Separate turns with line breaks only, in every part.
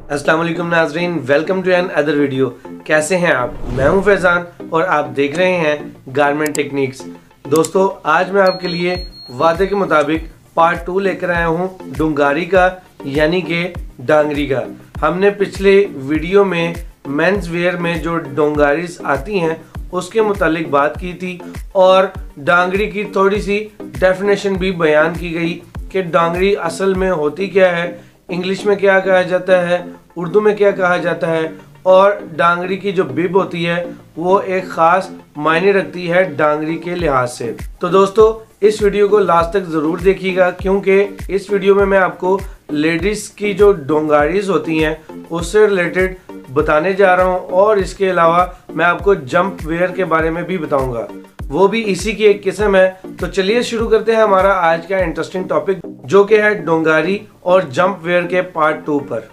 अस्सलाम वालेकुम नाजरीन, welcome to another video. कैसे हैं आप? मैं हूं फैज़ान और आप देख रहे हैं गारमेंट टेक्निक्स। दोस्तों, आज मैं आपके लिए वादे के मुताबिक पार्ट 2 लेकर आया हूं डोंगारी का, यानी कि डांगरी का। हमने पिछले वीडियो में मेंस वेयर में जो डोंगारीज आती हैं उसके मुतालिक बात की थी और डांगरी की थोड़ी सी डेफिनेशन भी बयान की गई कि डांगरी असल में होती क्या है, इंग्लिश में क्या कहा जाता है, उर्दू में क्या कहा जाता है, और डांगरी की जो बिब होती है वो एक ख़ास मायने रखती है डांगरी के लिहाज से। तो दोस्तों, इस वीडियो को लास्ट तक ज़रूर देखिएगा क्योंकि इस वीडियो में मैं आपको लेडीज़ की जो डोंगारीज होती हैं उससे रिलेटेड बताने जा रहा हूँ और इसके अलावा मैं आपको जंप वेयर के बारे में भी बताऊंगा, वो भी इसी की एक किस्म है। तो चलिए शुरू करते हैं हमारा आज का इंटरेस्टिंग टॉपिक, जो कि है डोंगारी और जंप वेयर के पार्ट 2 पर।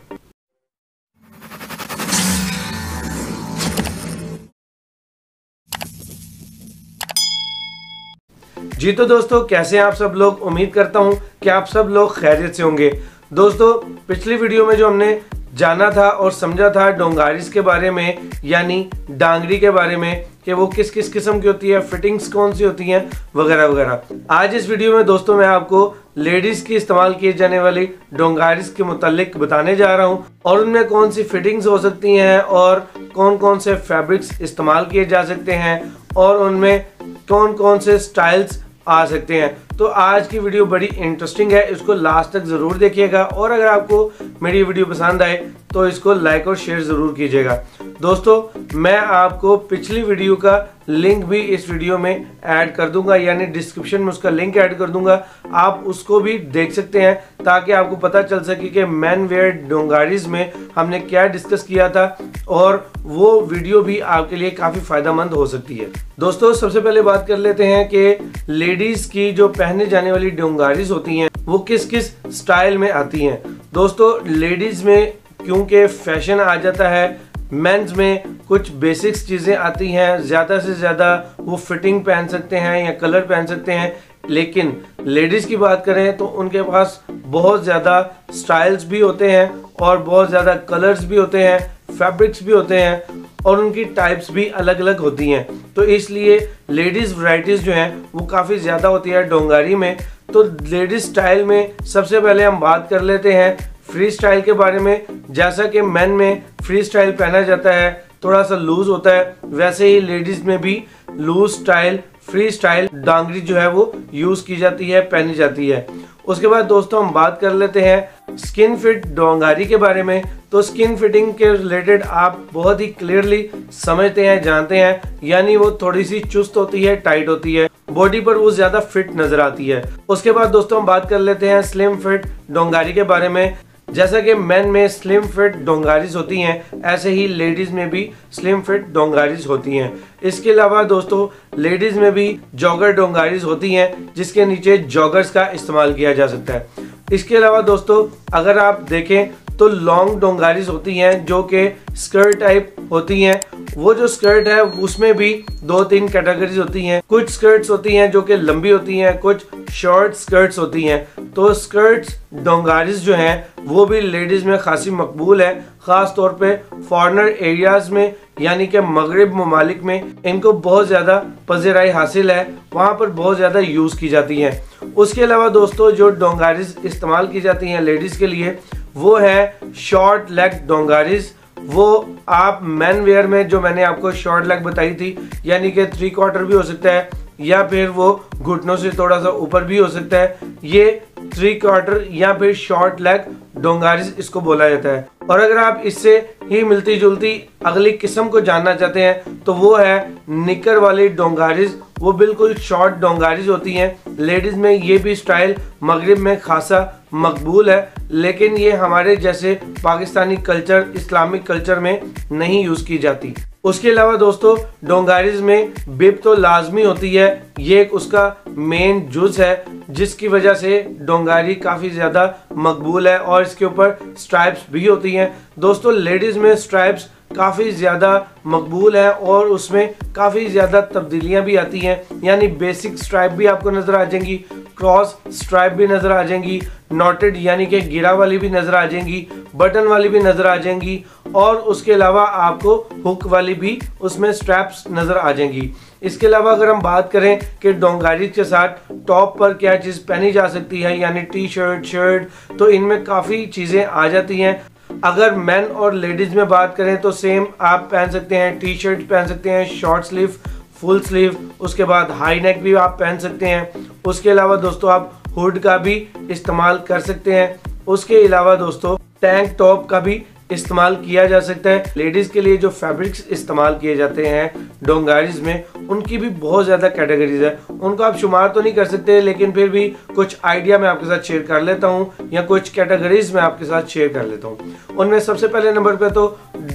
जी तो दोस्तों, कैसे हैं आप सब लोग? उम्मीद करता हूं कि आप सब लोग खैरियत से होंगे। दोस्तों, पिछली वीडियो में जो हमने जाना था और समझा था डोंगारीज के बारे में, यानी डांगरी के बारे में, कि वो किस किस किस्म की होती है, फिटिंग्स कौन सी होती हैं, वगैरह वगैरह। आज इस वीडियो में दोस्तों मैं आपको लेडीज़ की इस्तेमाल किए जाने वाली डोंगारीज के मुतालिक बताने जा रहा हूं और उनमें कौन सी फिटिंग्स हो सकती हैं और कौन कौन से फैब्रिक्स इस्तेमाल किए जा सकते हैं और उनमें कौन कौन से स्टाइल्स आ सकते हैं। तो आज की वीडियो बड़ी इंटरेस्टिंग है, इसको लास्ट तक ज़रूर देखिएगा और अगर आपको मेरी वीडियो पसंद आए तो इसको लाइक और शेयर ज़रूर कीजिएगा। दोस्तों, मैं आपको पिछली वीडियो का लिंक भी इस वीडियो में ऐड कर दूंगा, यानी डिस्क्रिप्शन में उसका लिंक ऐड कर दूंगा, आप उसको भी देख सकते हैं ताकि आपको पता चल सके कि मैन वेयर डोंगारीज में हमने क्या डिस्कस किया था और वो वीडियो भी आपके लिए काफ़ी फ़ायदेमंद हो सकती है। दोस्तों, सबसे पहले बात कर लेते हैं कि लेडीज़ की जो पहने जाने वाली डोंगारीज होती हैं वो किस किस स्टाइल में आती हैं। दोस्तों, लेडीज़ में क्योंकि फैशन आ जाता है, मेंस में कुछ बेसिक्स चीज़ें आती हैं, ज़्यादा से ज़्यादा वो फिटिंग पहन सकते हैं या कलर पहन सकते हैं, लेकिन लेडीज़ की बात करें तो उनके पास बहुत ज़्यादा स्टाइल्स भी होते हैं और बहुत ज़्यादा कलर्स भी होते हैं, फैब्रिक्स भी होते हैं और उनकी टाइप्स भी अलग अलग होती हैं। तो इसलिए लेडीज़ वैरायटीज़ जो हैं वो काफ़ी ज़्यादा होती है डोंगारी में। तो लेडीज़ स्टाइल में सबसे पहले हम बात कर लेते हैं फ्री स्टाइल के बारे में। जैसा कि मेन में फ्री स्टाइल पहना जाता है, थोड़ा सा लूज होता है, वैसे ही लेडीज़ में भी loose style, free style Dangri जो है वो यूज़ की जाती है, पहनी जाती है। उसके बाद दोस्तों हम बात कर लेते हैं स्किन फिट डोंगारी के बारे में। तो स्किन फिटिंग के रिलेटेड आप बहुत ही क्लियरली समझते हैं, जानते हैं, यानी वो थोड़ी सी चुस्त होती है, टाइट होती है, बॉडी पर वो ज़्यादा फिट नज़र आती है। उसके बाद दोस्तों हम बात कर लेते हैं स्लिम फिट डोंगारी के बारे में। जैसा कि मेन में स्लिम फिट डोंगारीज होती हैं, ऐसे ही लेडीज़ में भी स्लिम फिट डोंगारीज होती हैं। इसके अलावा दोस्तों लेडीज़ में भी जॉगर डोंगारीज होती हैं जिसके नीचे जॉगर्स का इस्तेमाल किया जा सकता है। इसके अलावा दोस्तों अगर आप देखें तो लॉन्ग डोंगारीज होती हैं जो कि स्कर्ट टाइप होती हैं। वो जो स्कर्ट है उसमें भी 2-3 कैटेगरीज होती हैं। कुछ स्कर्ट्स होती हैं जो कि लंबी होती हैं, कुछ शॉर्ट स्कर्ट्स होती हैं। तो स्कर्ट्स डोंगारीज जो हैं वो भी लेडीज़ में खासी मकबूल है, ख़ास तौर पे फॉरेनर एरियाज़ में, यानी कि मगरिब ममालिक में इनको बहुत ज़्यादा पज़ीराई हासिल है, वहाँ पर बहुत ज़्यादा यूज़ की जाती हैं। उसके अलावा दोस्तों जो डोंगारीज इस्तेमाल की जाती हैं लेडीज़ के लिए वो है शॉर्ट लेग डोंगारीज। वो आप मैन वेयर में जो मैंने आपको शॉर्ट लेग बताई थी, यानी कि 3/4 भी हो सकता है या फिर वो घुटनों से थोड़ा सा ऊपर भी हो सकता है, ये 3/4 या फिर शॉर्ट लेग डोंगारीज इसको बोला जाता है। और अगर आप इससे ही मिलती जुलती अगली किस्म को जानना चाहते हैं तो वो है निकर वाली डोंगारीज। वो बिल्कुल शॉर्ट डोंगारीज होती हैं। लेडीज़ में ये भी स्टाइल मगरिब में खासा मकबूल है, लेकिन ये हमारे जैसे पाकिस्तानी कल्चर, इस्लामिक कल्चर में नहीं यूज़ की जाती। उसके अलावा दोस्तों डोंगारीज में बिब तो लाजमी होती है, ये एक उसका मेन जुज है जिसकी वजह से डोंगारी काफ़ी ज़्यादा मकबूल है और इसके ऊपर स्ट्राइप्स भी होती हैं। दोस्तों लेडीज़ में स्ट्राइप्स काफ़ी ज़्यादा मकबूल है और उसमें काफ़ी ज़्यादा तब्दीलियाँ भी आती हैं। यानी बेसिक स्ट्राइप भी आपको नज़र आ जाएंगी, क्रॉस स्ट्राइप भी नज़र आ जाएंगी, नॉटेड यानी कि गिरा वाली भी नज़र आ जाएंगी, बटन वाली भी नज़र आ जाएंगी और उसके अलावा आपको हुक वाली भी उसमें स्ट्रैप्स नज़र आ जाएंगी। इसके अलावा अगर हम बात करें कि डोंगारीज के साथ टॉप पर क्या चीज़ पहनी जा सकती है यानी टी शर्ट, शर्ट, तो इनमें काफ़ी चीज़ें आ जाती हैं। अगर मेन और लेडीज़ में बात करें तो सेम आप पहन सकते हैं, टी शर्ट पहन सकते हैं, शॉर्ट स्लीव, फुल स्लीव, उसके बाद हाई नेक भी आप पहन सकते हैं। उसके अलावा दोस्तों आप हुड का भी इस्तेमाल कर सकते हैं। उसके अलावा दोस्तों टैंक टॉप का भी इस्तेमाल किया जा सकता है। लेडीज़ के लिए जो फैब्रिक्स इस्तेमाल किए जाते हैं डोंगारीज में, उनकी भी बहुत ज़्यादा कैटेगरीज है। उनको आप शुमार तो नहीं कर सकते, लेकिन फिर भी कुछ आइडिया मैं आपके साथ शेयर कर लेता हूँ या कुछ कैटेगरीज मैं आपके साथ शेयर कर लेता हूँ। उनमें सबसे पहले नंबर पे तो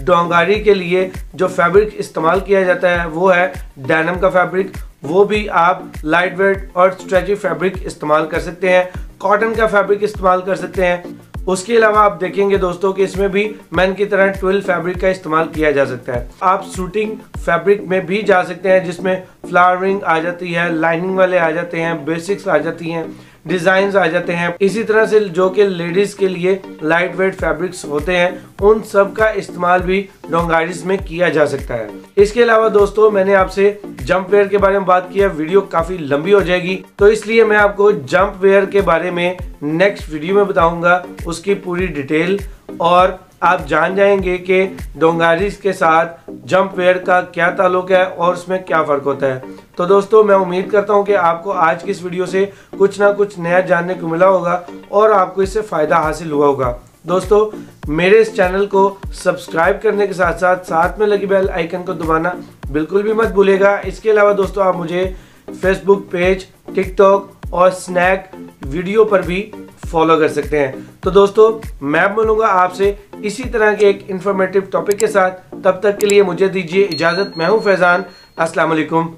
डोंगारी के लिए जो फैब्रिक इस्तेमाल किया जाता है वो है डेनिम का फैब्रिक। वो भी आप लाइट वेट और स्ट्रेची फैब्रिक इस्तेमाल कर सकते हैं, कॉटन का फैब्रिक इस्तेमाल कर सकते हैं। उसके अलावा आप देखेंगे दोस्तों कि इसमें भी मैन की तरह ट्विल फैब्रिक का इस्तेमाल किया जा सकता है। आप शूटिंग फैब्रिक में भी जा सकते हैं जिसमें फ्लावरिंग आ जाती है, लाइनिंग वाले आ जाते हैं, बेसिक्स आ जाती हैं, डिजाइन आ जाते हैं। इसी तरह से जो कि लेडीज के लिए लाइट वेट फैब्रिक्स होते हैं, उन सब का इस्तेमाल भी डोंगारीज में किया जा सकता है। इसके अलावा दोस्तों मैंने आपसे जंप वेयर के बारे में बात किया, वीडियो काफी लंबी हो जाएगी तो इसलिए मैं आपको जंप वेयर के बारे में नेक्स्ट वीडियो में बताऊंगा, उसकी पूरी डिटेल, और आप जान जाएंगे कि डोंगारीज के साथ जंप वेयर का क्या ताल्लुक है और उसमें क्या फ़र्क होता है। तो दोस्तों मैं उम्मीद करता हूं कि आपको आज की इस वीडियो से कुछ ना कुछ नया जानने को मिला होगा और आपको इससे फ़ायदा हासिल हुआ होगा। दोस्तों मेरे इस चैनल को सब्सक्राइब करने के साथ साथ में लगी बेल आइकन को दबाना बिल्कुल भी मत भूलिएगा। इसके अलावा दोस्तों आप मुझे फेसबुक पेज, टिकटॉक और स्नैक वीडियो पर भी फॉलो कर सकते हैं। तो दोस्तों मैं मिलूंगा आपसे इसी तरह के एक इंफॉर्मेटिव टॉपिक के साथ। तब तक के लिए मुझे दीजिए इजाज़त। मैं हूं फैज़ान। अस्सलाम वालेकुम।